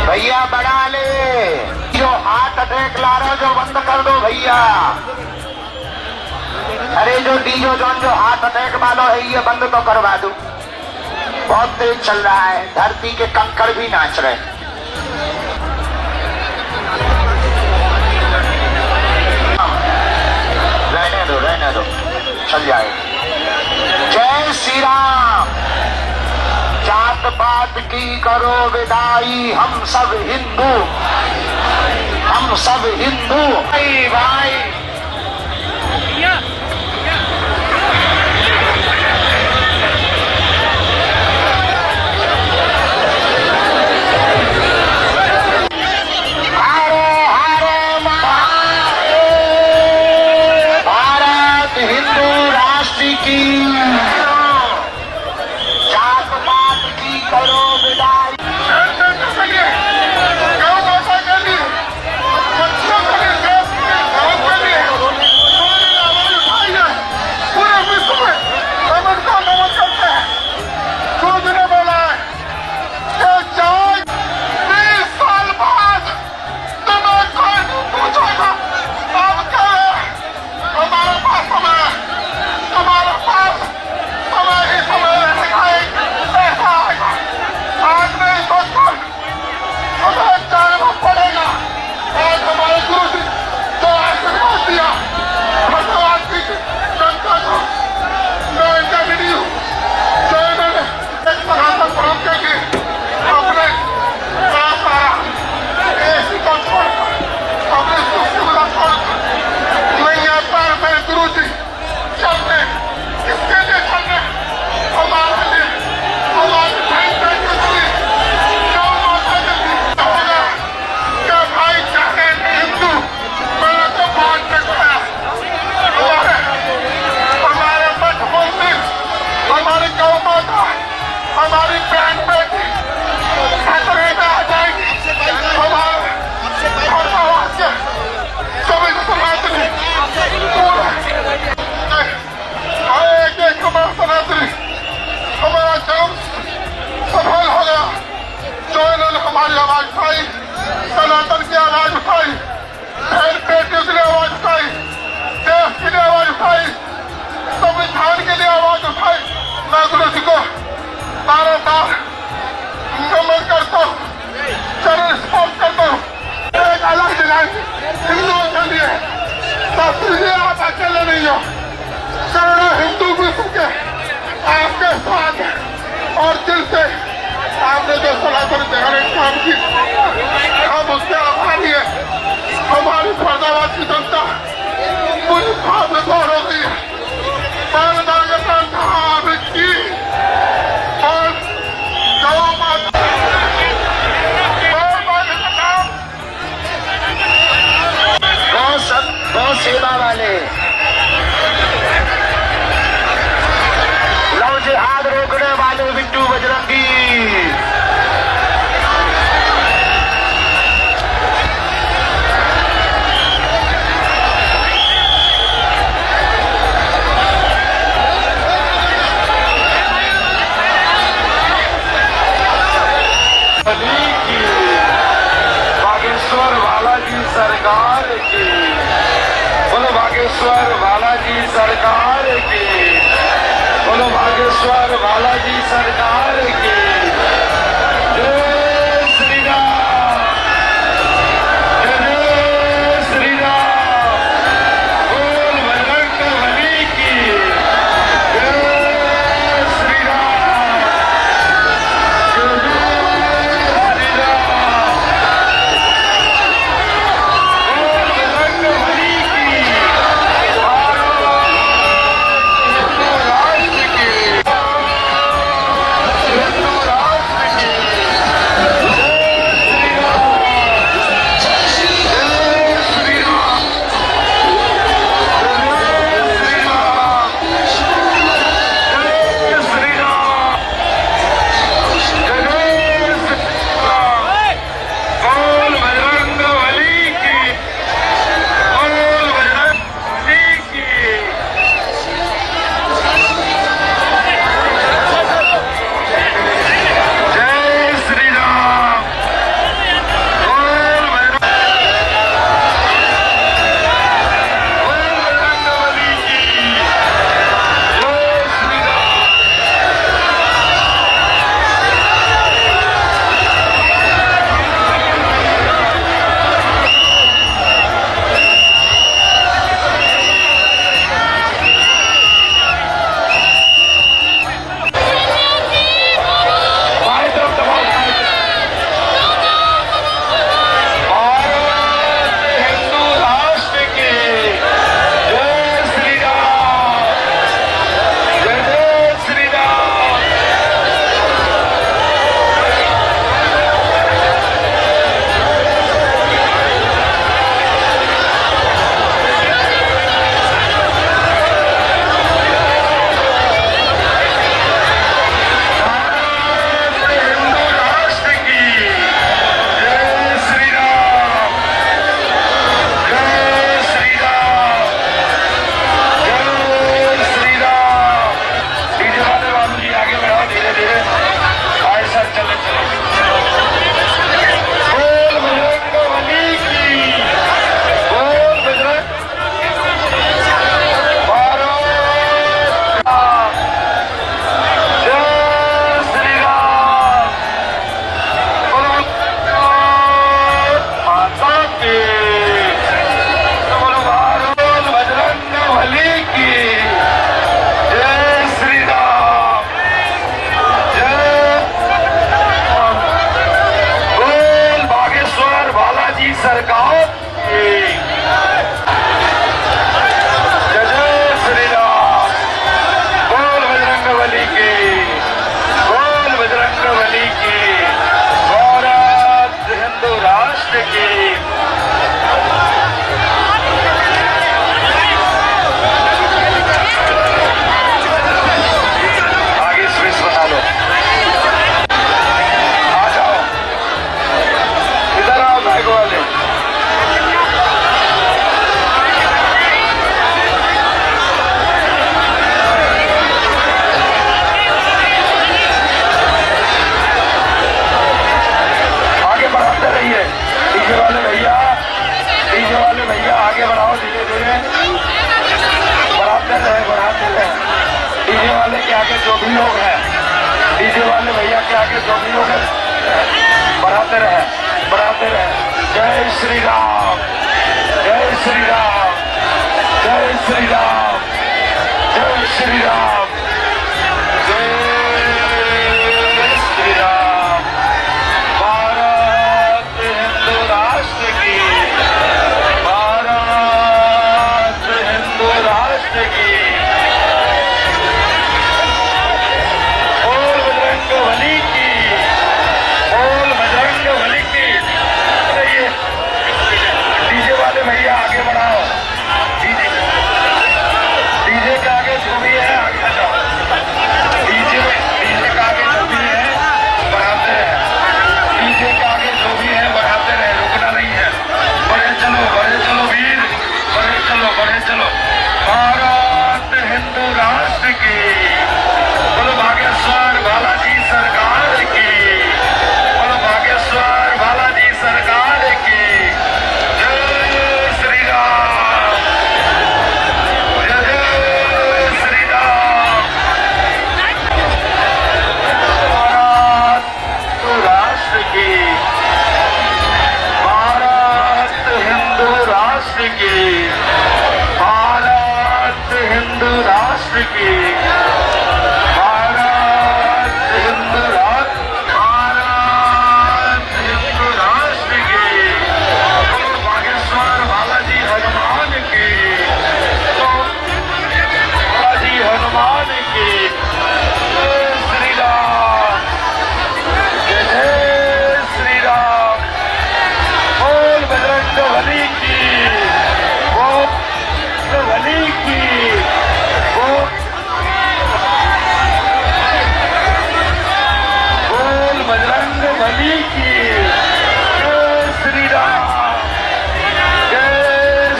भैया बढ़ा ले, जो हाथ अटैक ला रहा जो बंद कर दो भैया। अरे जो डीजो जॉन जो हाथ अटैक वालों है ये बंद तो करवा दो, बहुत तेज चल रहा है, धरती के कंकड़ भी नाच रहे। रहने दो चल जाए। जय श्री राम। जात पात की करो विदाई, हम सब हिंदू, हम सब हिंदू भाई भाई। हरे हरे महादेव। भारत हिंदू राष्ट्र की करो विदाई। गौ माता के लिए, बच्चों के लिए, गाँव के लिए संविधान के लिए आवाज उठाई, मैं गुरु जी को बार बार नमन करता हूँ, चरण स्पर्श करता हूँ। एक अलग दिलाएंगे हिंदुओं के लिए, शास्त्री जी आप अकेले नहीं हो, करोड़ों हिंदू विश्व के आपके साथ और दिल से आपने जो सनातन धर्म काम की, हम उसके आभारी हैं। हमारी फरीदाबाद की जनता पूरी भाव में गौर हो गई है। धाम की और गौ माता गौ सेवा वाले भी लोग हैं, डीजे वाले भैया के आगे जो भी लोग हैं, बढ़ाते रहे, बढ़ाते रहे। जय श्री राम, जय श्री राम, जय श्री राम, जय श्री राम, जय श्री राम। भारत हिंदू राष्ट्र की, भारत हिंदू राष्ट्र की। बोल बजरंग बली की, बोल बजरंग बली की। ये डीजे वाले भैया आगे बढ़ाओ, डीजे के आगे जो भी है आगे जाओ, डीजे के आगे जो भी है बढ़ाते रहे, डीजे के आगे जो भी है बढ़ाते रहे, रुकना नहीं है। बढ़े चलो वीर, बढ़े चलो, बढ़े चलो। भारत हिंदू राष्ट्र की, बोलो भागेश्वर बालाजी सरकार की, बोलो भागेश्वर बालाजी सरकार की। जय श्री राम, जय श्री राम। भारत राष्ट्र की, भारत हिंदू राष्ट्र की, भारत हिंदू राष्ट्र की, भारत हिंदू राष्ट्र, भारत हिंदू राष्ट्र की। बोलो बागेश्वर बालाजी हनुमान की, बालाजी हनुमान की। जय श्री राम, जय श्री राम। बोल बजरंग बली की, बोल बली की, बोल बजरंग बली की। जय श्री राम, जय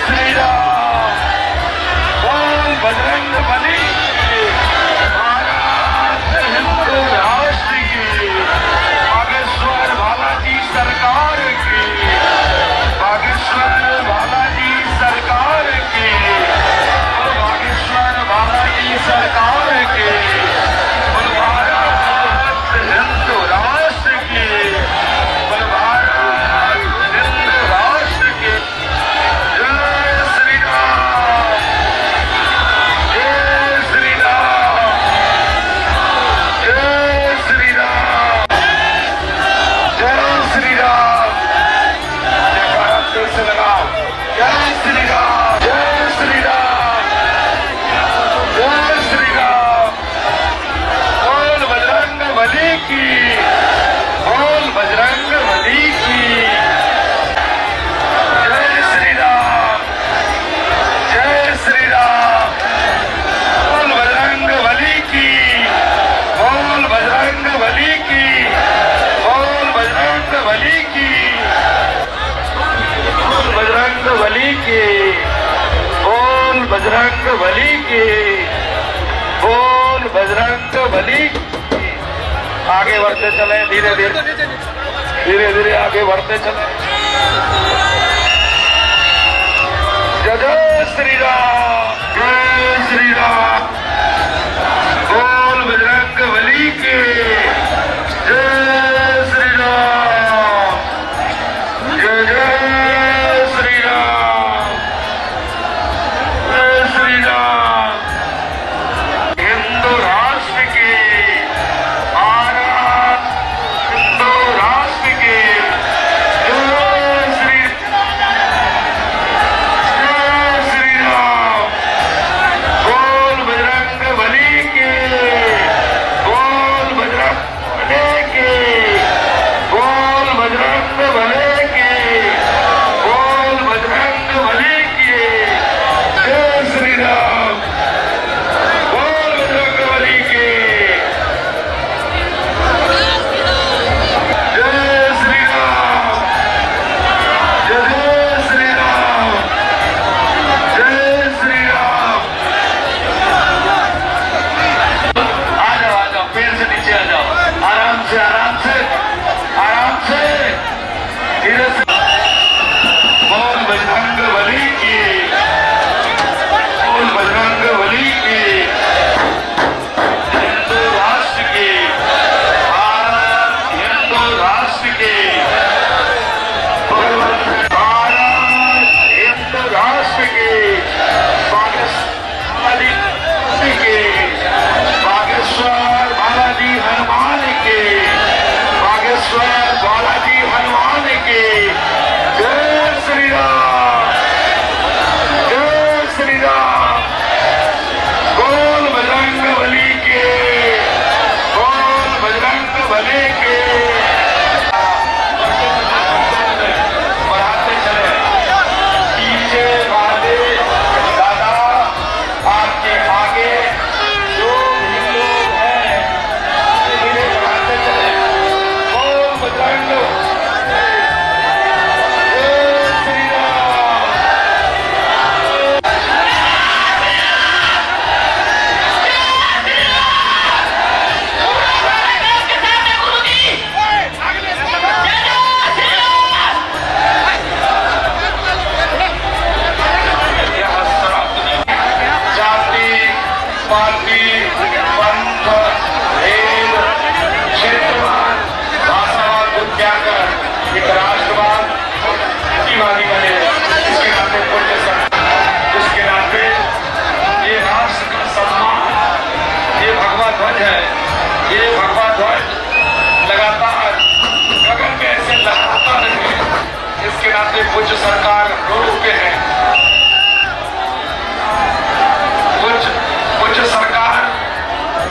श्री राम। बोल बजरंग बली की। भारत हिंदू राष्ट्र की, बागेश्वर बालाजी सरकार की, बागेश्वर बालाजी सरकार की, बागेश्वर बालाजी सरकार की। बोल भारत हिंदू राष्ट्र की, बोल भारत हिंदू राष्ट्र की। जय श्री राम, जय श्री राम, जय श्री राम, जय श्री राम। जयकारा फिर से लगाओ। जय श्री राम, जय श्री राम, जय श्री राम। बोल बजरंग बली की, बोल बजरंग बली की। जय श्री राम, जय श्री राम। बोल बजरंग बली की, बोल बजरंग बली की, बोल बजरंग बली की, बोल बजरंग बली की, बोल बजरंग बली की, बोल बजरंग बली की। आगे बढ़ते चले, धीरे धीरे, धीरे धीरे आगे बढ़ते चले। जय जय श्री राम, जय श्री राम। बोल बजरंग बली की। जय श्री राम, जय जय श्री राम, जय श्री राम। हिंदू राष्ट्र की, भारत हिंदू राष्ट्र की। जय श्री, जय श्री राम, कुछ सरकार रोड पे है, कुछ सरकार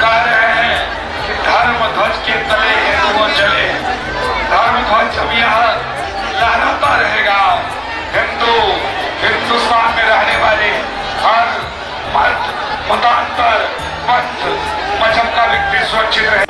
कह रहे हैं कि धर्म ध्वज के तले हिंदुओं चले। धर्म ध्वज अब यहाँ लहराता रहेगा। हिंदुस्तान में रहने वाले हर मत, मतांतर, पंथ, मजहब का व्यक्ति सुरक्षित रहे।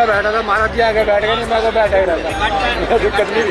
बैठा था महाराज जी आगे बैठ गए, नहीं मैं तो बैठा ही रहता, दिक्कत नहीं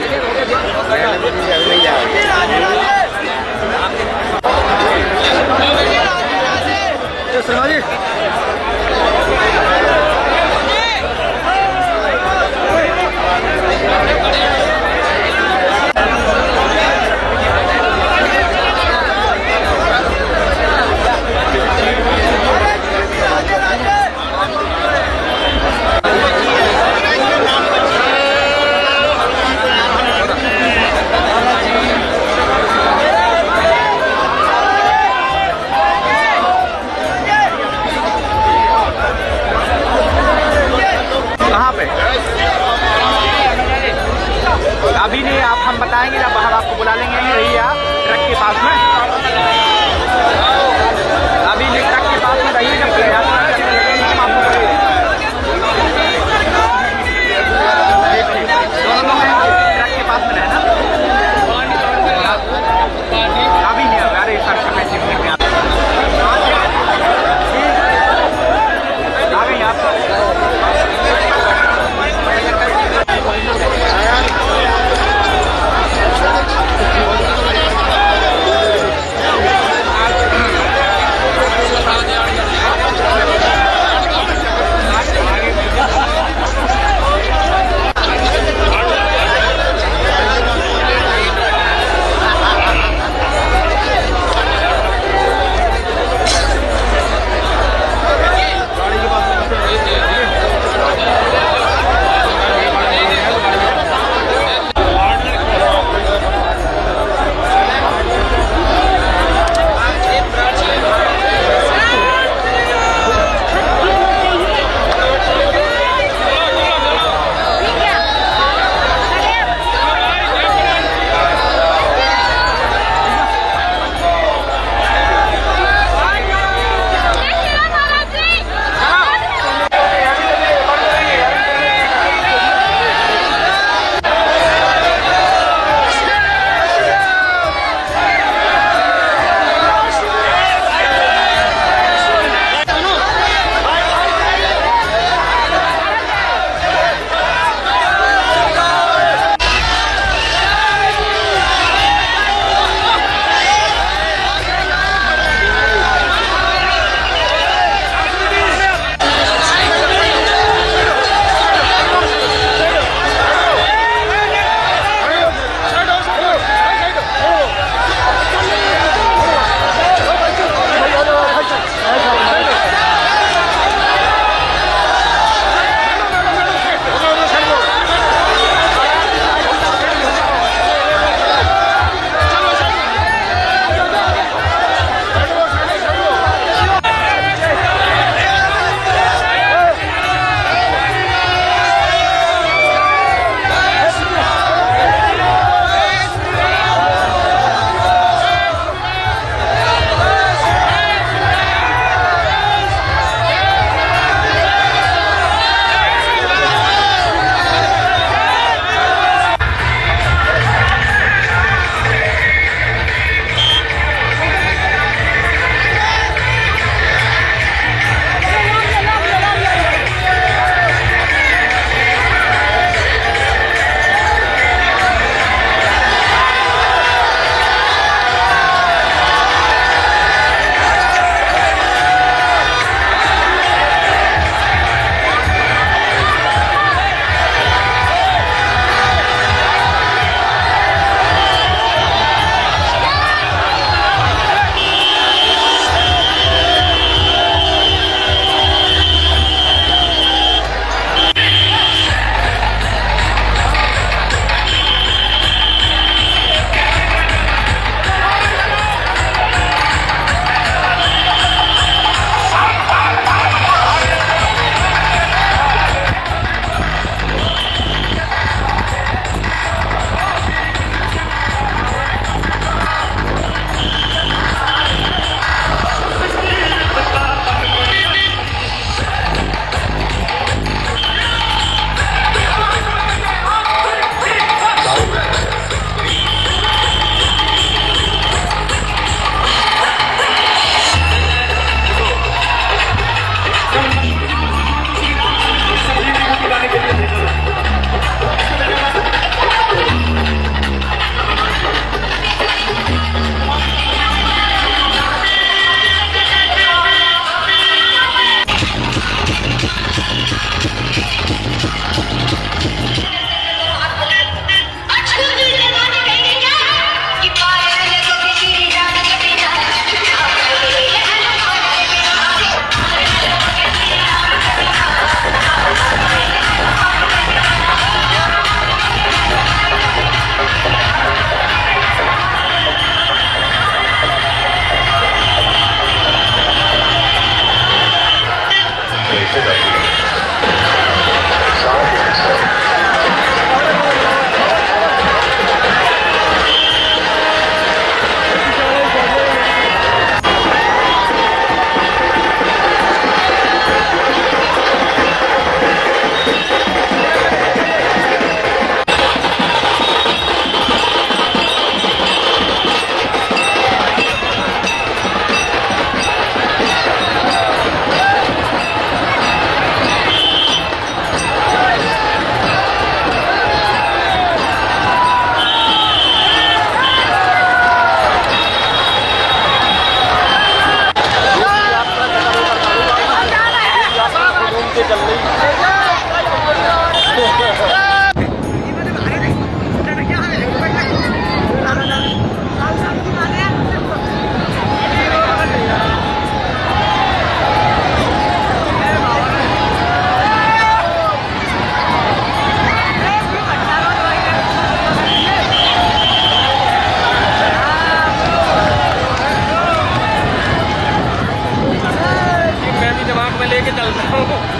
मैं भी दिमाग में लेके चलता हूँ।